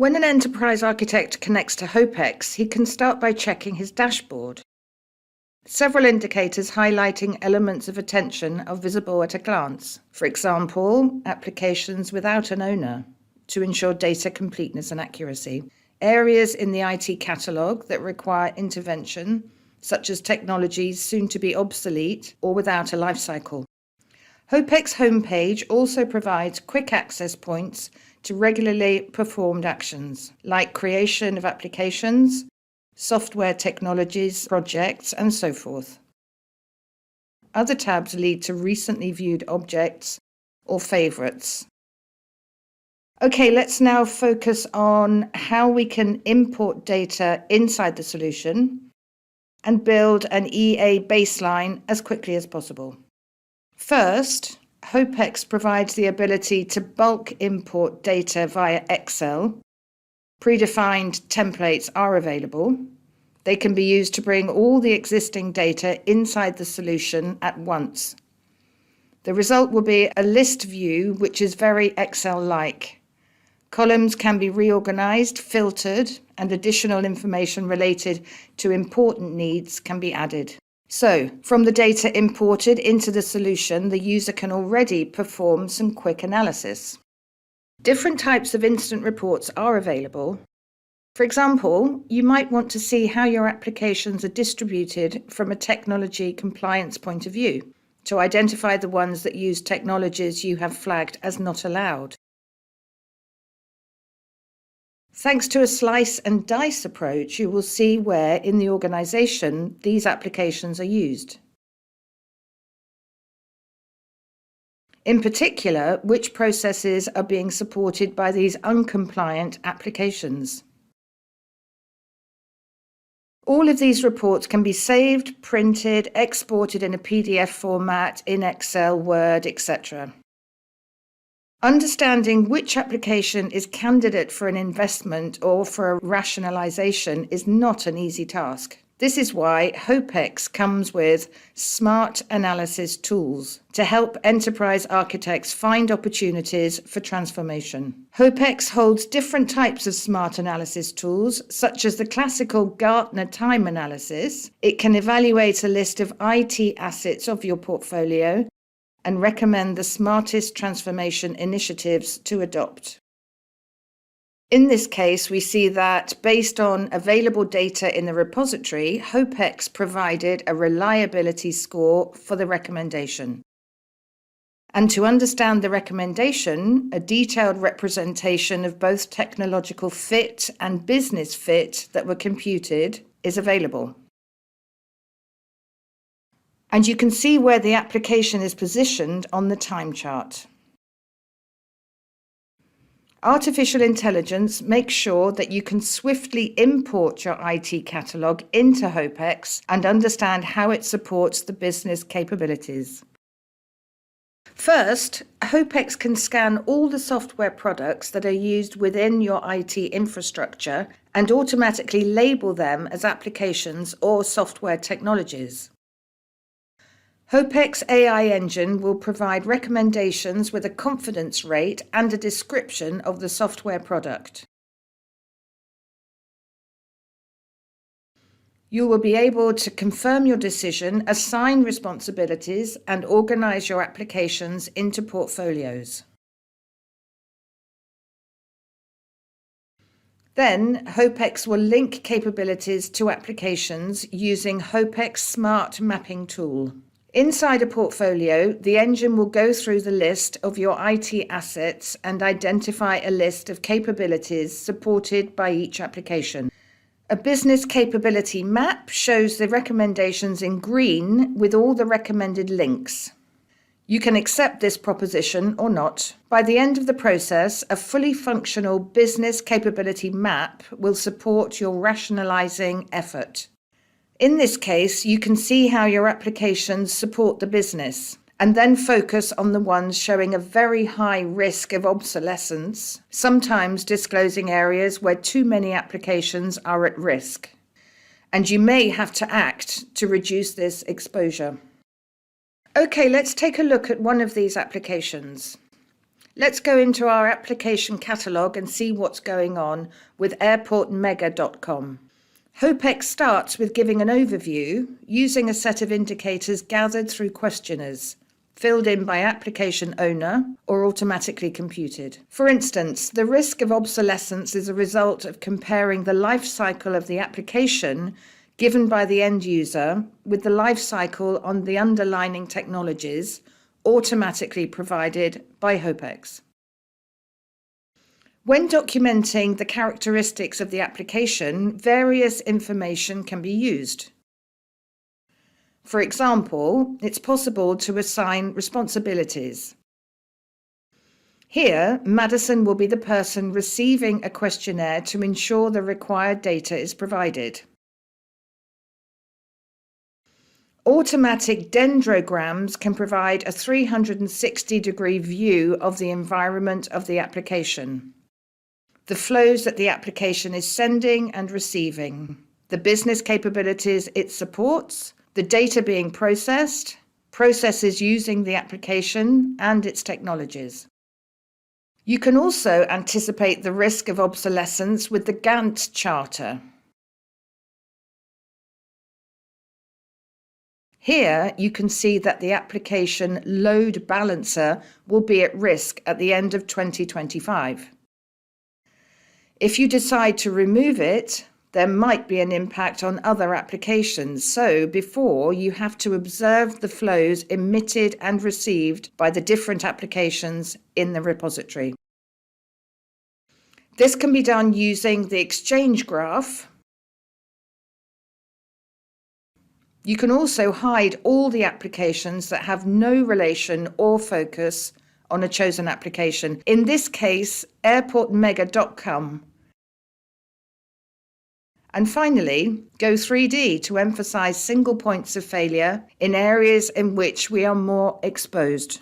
When an enterprise architect connects to HOPEX, he can start by checking his dashboard. Several indicators highlighting elements of attention are visible at a glance. For example, applications without an owner to ensure data completeness and accuracy. Areas in the IT catalogue that require intervention, such as technologies soon to be obsolete or without a life cycle. HOPEX homepage also provides quick access points to regularly performed actions, like creation of applications, software technologies, projects, and so forth. Other tabs lead to recently viewed objects or favorites. Okay, let's now focus on how we can import data inside the solution and build an EA baseline as quickly as possible. First, HOPEX provides the ability to bulk import data via Excel. Predefined templates are available. They can be used to bring all the existing data inside the solution at once. The result will be a list view which is very Excel-like. Columns can be reorganized, filtered, and additional information related to important needs can be added. So, from the data imported into the solution, the user can already perform some quick analysis. Different types of instant reports are available. For example, you might want to see how your applications are distributed from a technology compliance point of view, to identify the ones that use technologies you have flagged as not allowed. Thanks to a slice and dice approach, you will see where in the organization these applications are used. In particular, which processes are being supported by these uncompliant applications. All of these reports can be saved, printed, exported in a PDF format, in Excel, Word, etc. Understanding which application is candidate for an investment or for a rationalization is not an easy task. This is why HOPEX comes with smart analysis tools to help enterprise architects find opportunities for transformation. HOPEX holds different types of smart analysis tools, such as the classical Gartner time analysis. It can evaluate a list of IT assets of your portfolio and recommend the smartest transformation initiatives to adopt. In this case, we see that based on available data in the repository, HOPEX provided a reliability score for the recommendation. And to understand the recommendation, a detailed representation of both technological fit and business fit that were computed is available. And you can see where the application is positioned on the time chart. Artificial intelligence makes sure that you can swiftly import your IT catalog into HOPEX and understand how it supports the business capabilities. First, HOPEX can scan all the software products that are used within your IT infrastructure and automatically label them as applications or software technologies. HOPEX AI Engine will provide recommendations with a confidence rate and a description of the software product. You will be able to confirm your decision, assign responsibilities, and organize your applications into portfolios. Then, HOPEX will link capabilities to applications using HOPEX Smart Mapping tool. Inside a portfolio, the engine will go through the list of your IT assets and identify a list of capabilities supported by each application. A business capability map shows the recommendations in green with all the recommended links. You can accept this proposition or not. By the end of the process, a fully functional business capability map will support your rationalizing effort. In this case, you can see how your applications support the business, and then focus on the ones showing a very high risk of obsolescence, sometimes disclosing areas where too many applications are at risk. And you may have to act to reduce this exposure. Okay, let's take a look at one of these applications. Let's go into our application catalogue and see what's going on with airportmega.com. HOPEX starts with giving an overview using a set of indicators gathered through questionnaires, filled in by application owner or automatically computed. For instance, the risk of obsolescence is a result of comparing the life cycle of the application given by the end user with the life cycle on the underlying technologies automatically provided by HOPEX. When documenting the characteristics of the application, various information can be used. For example, it's possible to assign responsibilities. Here, Madison will be the person receiving a questionnaire to ensure the required data is provided. Automatic dendrograms can provide a 360-degree view of the environment of the application, the flows that the application is sending and receiving, the business capabilities it supports, the data being processed, processes using the application and its technologies. You can also anticipate the risk of obsolescence with the Gantt charter. Here you can see that the application load balancer will be at risk at the end of 2025. If you decide to remove it, there might be an impact on other applications, so before you have to observe the flows emitted and received by the different applications in the repository. This can be done using the exchange graph. You can also hide all the applications that have no relation or focus on a chosen application. In this case, airportmega.com. And finally, go 3D to emphasize single points of failure in areas in which we are more exposed.